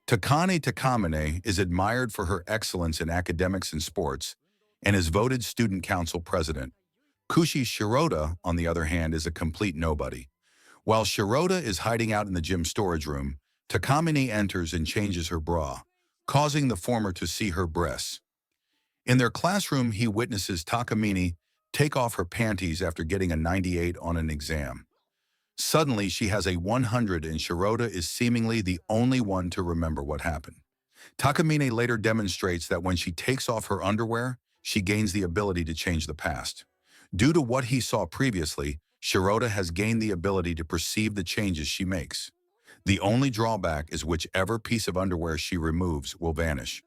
Takane Takamine is admired for her excellence in academics and sports and is voted student council president. Koushi Shirota, on the other hand, is a complete nobody. While Shirota is hiding out in the gym storage room, Takamine enters and changes her bra, causing the former to see her breasts. In their classroom, he witnesses Takamine take off her panties after getting a 98 on an exam. Suddenly, she has a 100 and Shirota is seemingly the only one to remember what happened. Takamine later demonstrates that when she takes off her underwear, she gains the ability to change the past. Due to what he saw previously, Shirota has gained the ability to perceive the changes she makes. The only drawback is whichever piece of underwear she removes will vanish.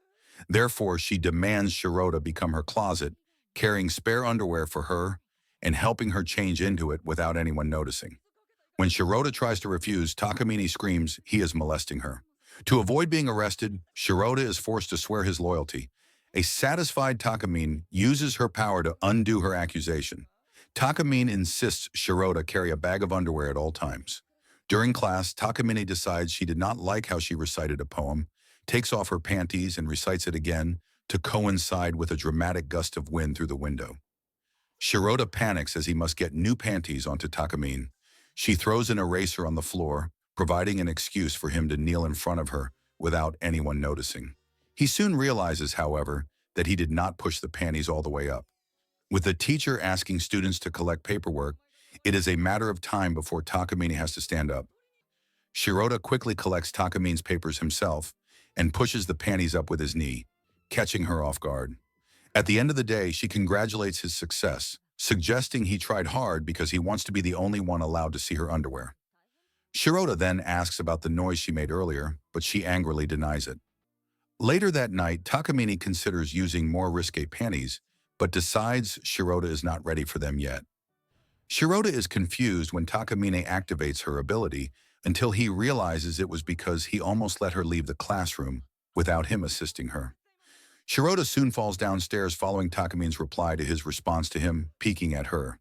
Therefore, she demands Shirota become her closet, carrying spare underwear for her and helping her change into it without anyone noticing. When Shirota tries to refuse, Takamine screams he is molesting her. To avoid being arrested, Shirota is forced to swear his loyalty. A satisfied Takamine uses her power to undo her accusation. Takamine insists Shirota carry a bag of underwear at all times. During class, Takamine decides she did not like how she recited a poem, takes off her panties and recites it again to coincide with a dramatic gust of wind through the window. Shirota panics as he must get new panties onto Takamine. She throws an eraser on the floor, providing an excuse for him to kneel in front of her without anyone noticing. He soon realizes, however, that he did not push the panties all the way up. With the teacher asking students to collect paperwork, it is a matter of time before Takamine has to stand up. Shirota quickly collects Takamine's papers himself and pushes the panties up with his knee, catching her off guard. At the end of the day, she congratulates his success, suggesting he tried hard because he wants to be the only one allowed to see her underwear. Shirota then asks about the noise she made earlier, but she angrily denies it. Later that night, Takamine considers using more risque panties, but decides Shirota is not ready for them yet. Shirota is confused when Takamine activates her ability until he realizes it was because he almost let her leave the classroom without him assisting her. Shirota soon falls downstairs following Takamine's reply to his response to him peeking at her.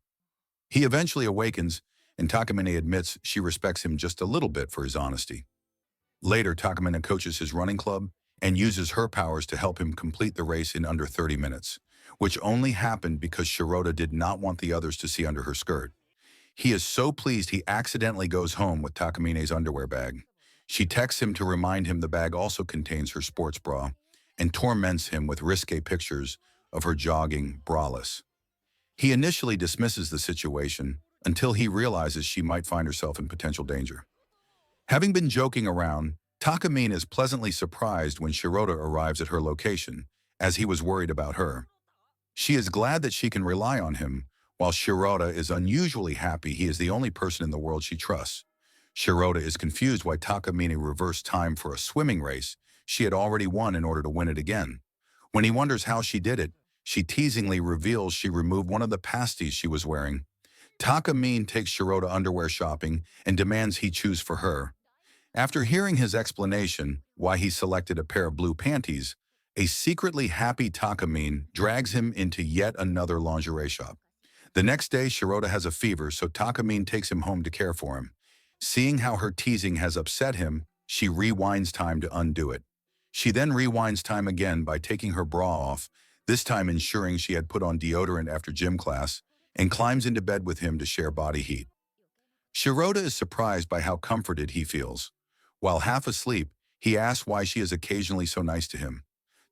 He eventually awakens, and Takamine admits she respects him just a little bit for his honesty. Later, Takamine coaches his running club and uses her powers to help him complete the race in under 30 minutes, which only happened because Shirota did not want the others to see under her skirt. He is so pleased he accidentally goes home with Takamine's underwear bag. She texts him to remind him the bag also contains her sports bra and torments him with risque pictures of her jogging braless. He initially dismisses the situation until he realizes she might find herself in potential danger. Having been joking around, Takamine is pleasantly surprised when Shirota arrives at her location, as he was worried about her. She is glad that she can rely on him, while Shirota is unusually happy he is the only person in the world she trusts. Shirota is confused why Takamine reversed time for a swimming race she had already won in order to win it again. When he wonders how she did it, she teasingly reveals she removed one of the pasties she was wearing. Takamine takes Shirota underwear shopping and demands he choose for her. After hearing his explanation why he selected a pair of blue panties, a secretly happy Takamine drags him into yet another lingerie shop. The next day, Shirota has a fever, so Takamine takes him home to care for him. Seeing how her teasing has upset him, she rewinds time to undo it. She then rewinds time again by taking her bra off, this time ensuring she had put on deodorant after gym class, and climbs into bed with him to share body heat. Shirota is surprised by how comforted he feels. While half asleep, he asks why she is occasionally so nice to him.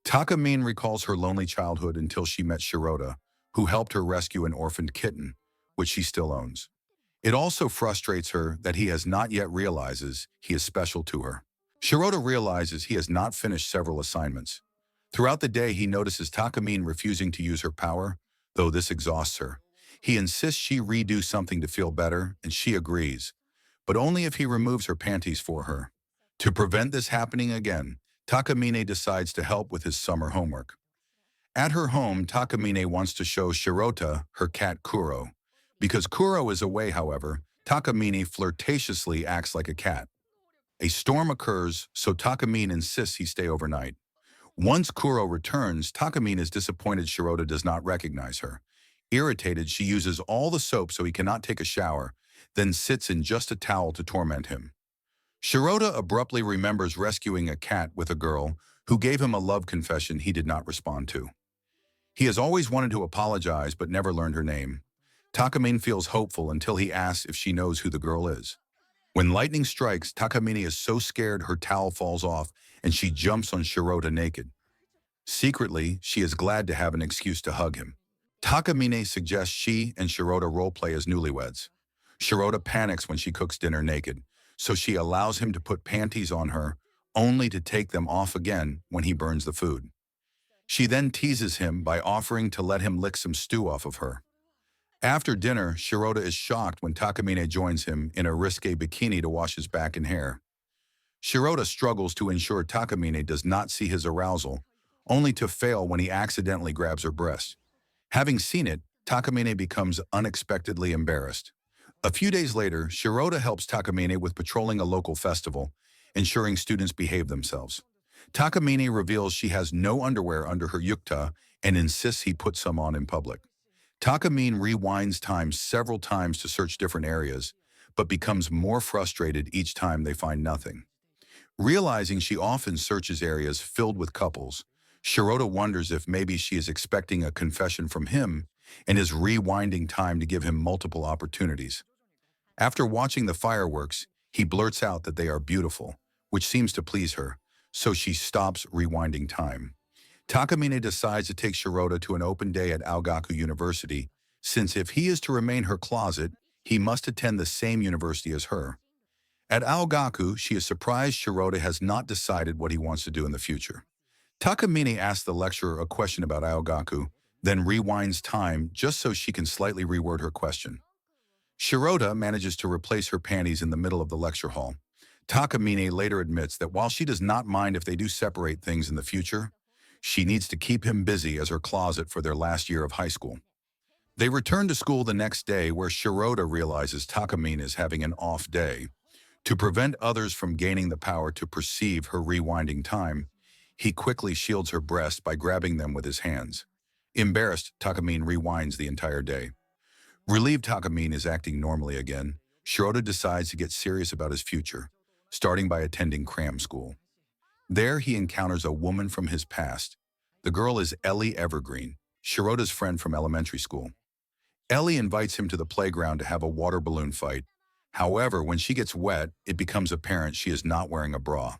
Takamine recalls her lonely childhood until she met Shirota, who helped her rescue an orphaned kitten, which she still owns. It also frustrates her that he has not yet realizes he is special to her. Shirota realizes he has not finished several assignments. Throughout the day, he notices Takamine refusing to use her power, though this exhausts her. He insists she redo something to feel better, and she agrees, but only if he removes her panties for her. To prevent this happening again, Takamine decides to help with his summer homework. At her home, Takamine wants to show Shirota her cat Kuro. Because Kuro is away, however, Takamine flirtatiously acts like a cat. A storm occurs, so Takamine insists he stay overnight. Once Kuro returns, Takamine is disappointed Shirota does not recognize her. Irritated, she uses all the soap so he cannot take a shower, then sits in just a towel to torment him. Shirota abruptly remembers rescuing a cat with a girl who gave him a love confession he did not respond to. He has always wanted to apologize but never learned her name. Takamine feels hopeful until he asks if she knows who the girl is. When lightning strikes, Takamine is so scared her towel falls off and she jumps on Shirota naked. Secretly, she is glad to have an excuse to hug him. Takamine suggests she and Shirota roleplay as newlyweds. Shirota panics when she cooks dinner naked, so she allows him to put panties on her, only to take them off again when he burns the food. She then teases him by offering to let him lick some stew off of her. After dinner, Shirota is shocked when Takamine joins him in a risque bikini to wash his back and hair. Shirota struggles to ensure Takamine does not see his arousal, only to fail when he accidentally grabs her breast. Having seen it, Takamine becomes unexpectedly embarrassed. A few days later, Shirota helps Takamine with patrolling a local festival, ensuring students behave themselves. Takamine reveals she has no underwear under her yukta and insists he put some on in public. Takamine rewinds time several times to search different areas, but becomes more frustrated each time they find nothing. Realizing she often searches areas filled with couples, Shirota wonders if maybe she is expecting a confession from him and is rewinding time to give him multiple opportunities. After watching the fireworks, he blurts out that they are beautiful, which seems to please her, so she stops rewinding time. Takamine decides to take Shirota to an open day at Aogaku University, since if he is to remain her closet, he must attend the same university as her. At Aogaku, she is surprised Shirota has not decided what he wants to do in the future. Takamine asks the lecturer a question about Aogaku, then rewinds time just so she can slightly reword her question. Shirota manages to replace her panties in the middle of the lecture hall. Takamine later admits that while she does not mind if they do separate things in the future, she needs to keep him busy as her closet for their last year of high school. They return to school the next day where Shirota realizes Takamine is having an off day. To prevent others from gaining the power to perceive her rewinding time, he quickly shields her breasts by grabbing them with his hands. Embarrassed, Takamine rewinds the entire day. Relieved Takamine is acting normally again, Shirota decides to get serious about his future, starting by attending cram school. There he encounters a woman from his past. The girl is Ellie Evergreen, Shirota's friend from elementary school. Ellie invites him to the playground to have a water balloon fight. However, when she gets wet, it becomes apparent she is not wearing a bra.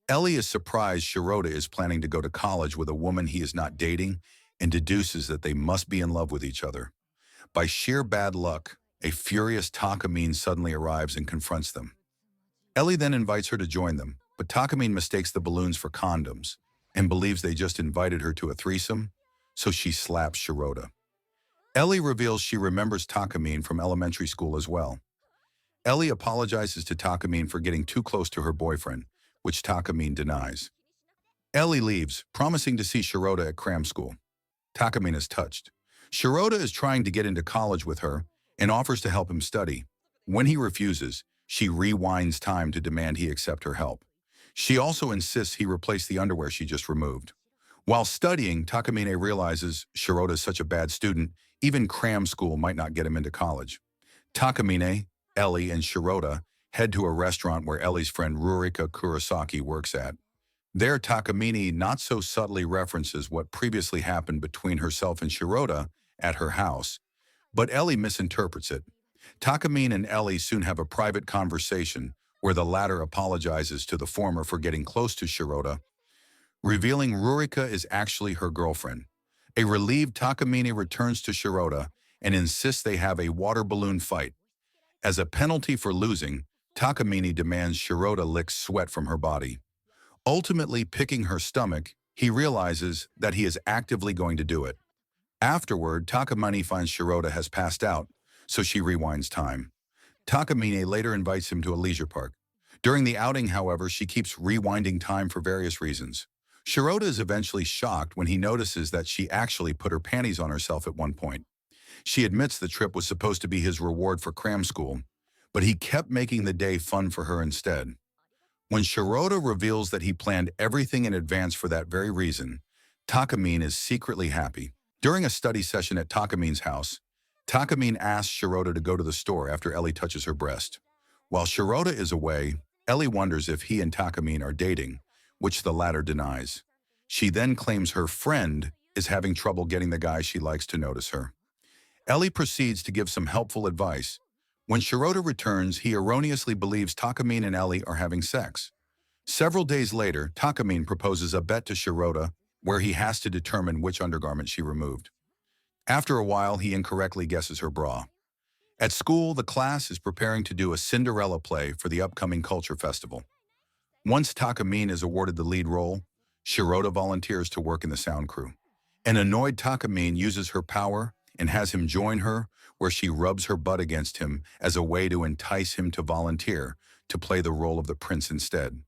Ellie is surprised Shirota is planning to go to college with a woman he is not dating and deduces that they must be in love with each other. By sheer bad luck, a furious Takamine suddenly arrives and confronts them. Ellie then invites her to join them, but Takamine mistakes the balloons for condoms and believes they just invited her to a threesome, so she slaps Shirota. Ellie reveals she remembers Takamine from elementary school as well. Ellie apologizes to Takamine for getting too close to her boyfriend, which Takamine denies. Ellie leaves, promising to see Shirota at cram school. Takamine is touched. Shirota is trying to get into college with her and offers to help him study. When he refuses, she rewinds time to demand he accept her help. She also insists he replace the underwear she just removed. While studying, Takamine realizes Shirota is such a bad student, even cram school might not get him into college. Takamine, Ellie, and Shirota head to a restaurant where Ellie's friend Rurika Kurosaki works at. There, Takamine not so subtly references what previously happened between herself and Shirota at her house, but Ellie misinterprets it. Takamine and Ellie soon have a private conversation where the latter apologizes to the former for getting close to Shirota, revealing Rurika is actually her girlfriend. A relieved Takamine returns to Shirota and insists they have a water balloon fight. As a penalty for losing, Takamine demands Shirota lick sweat from her body. Ultimately picking her stomach, he realizes that he is actively going to do it. Afterward, Takamine finds Shirota has passed out, so she rewinds time. Takamine later invites him to a leisure park. During the outing, however, she keeps rewinding time for various reasons. Shirota is eventually shocked when he notices that she actually put her panties on herself at one point. She admits the trip was supposed to be his reward for cram school, but he kept making the day fun for her instead. When Shirota reveals that he planned everything in advance for that very reason, Takamine is secretly happy. During a study session at Takamine's house, Takamine asks Shirota to go to the store after Ellie touches her breast. While Shirota is away, Ellie wonders if he and Takamine are dating, which the latter denies. She then claims her friend is having trouble getting the guy she likes to notice her. Ellie proceeds to give some helpful advice. When Shirota returns, he erroneously believes Takamine and Ellie are having sex. Several days later, Takamine proposes a bet to Shirota where he has to determine which undergarment she removed. After a while, he incorrectly guesses her bra. At school, the class is preparing to do a Cinderella play for the upcoming culture festival. Once Takamine is awarded the lead role, Shirota volunteers to work in the sound crew. An annoyed Takamine uses her power and has him join her, where she rubs her butt against him as a way to entice him to volunteer to play the role of the prince instead.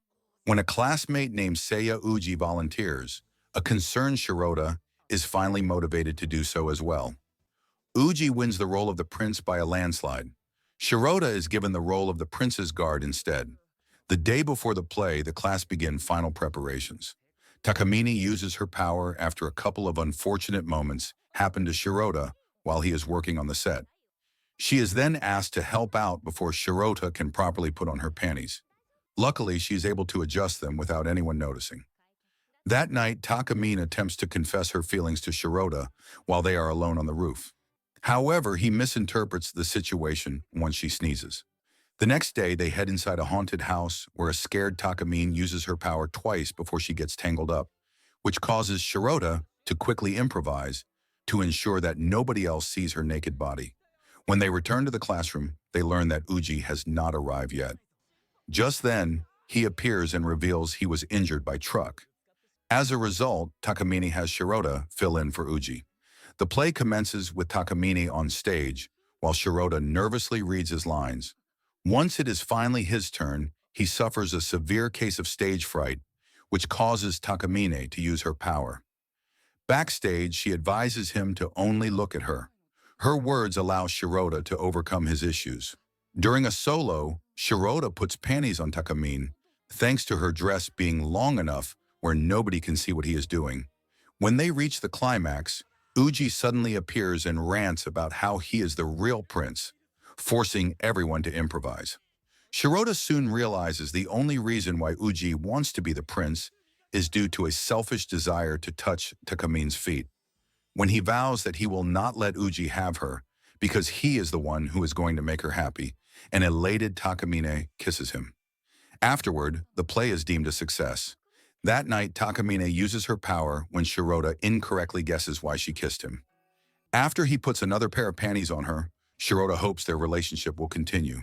When a classmate named Seiya Uji volunteers, a concerned Shirota is finally motivated to do so as well. Uji wins the role of the prince by a landslide. Shirota is given the role of the prince's guard instead. The day before the play, the class begin final preparations. Takamine uses her power after a couple of unfortunate moments happen to Shirota while he is working on the set. She is then asked to help out before Shirota can properly put on her panties. Luckily, she is able to adjust them without anyone noticing. That night, Takamine attempts to confess her feelings to Shirota while they are alone on the roof. However, he misinterprets the situation once she sneezes. The next day, they head inside a haunted house where a scared Takamine uses her power twice before she gets tangled up, which causes Shirota to quickly improvise to ensure that nobody else sees her naked body. When they return to the classroom, they learn that Uji has not arrived yet. Just then, he appears and reveals he was injured by truck. As a result, Takamine has Shirota fill in for Uji. The play commences with Takamine on stage, while Shirota nervously reads his lines. Once it is finally his turn, he suffers a severe case of stage fright, which causes Takamine to use her power. Backstage, she advises him to only look at her. Her words allow Shirota to overcome his issues. During a solo, Shirota puts panties on Takamine, thanks to her dress being long enough where nobody can see what he is doing. When they reach the climax, Uji suddenly appears and rants about how he is the real prince, forcing everyone to improvise. Shirota soon realizes the only reason why Uji wants to be the prince is due to a selfish desire to touch Takamine's feet. When he vows that he will not let Uji have her because he is the one who is going to make her happy, an elated Takamine kisses him. Afterward, the play is deemed a success. That night, Takamine uses her power when Shirota incorrectly guesses why she kissed him. After he puts another pair of panties on her, Shirota hopes their relationship will continue.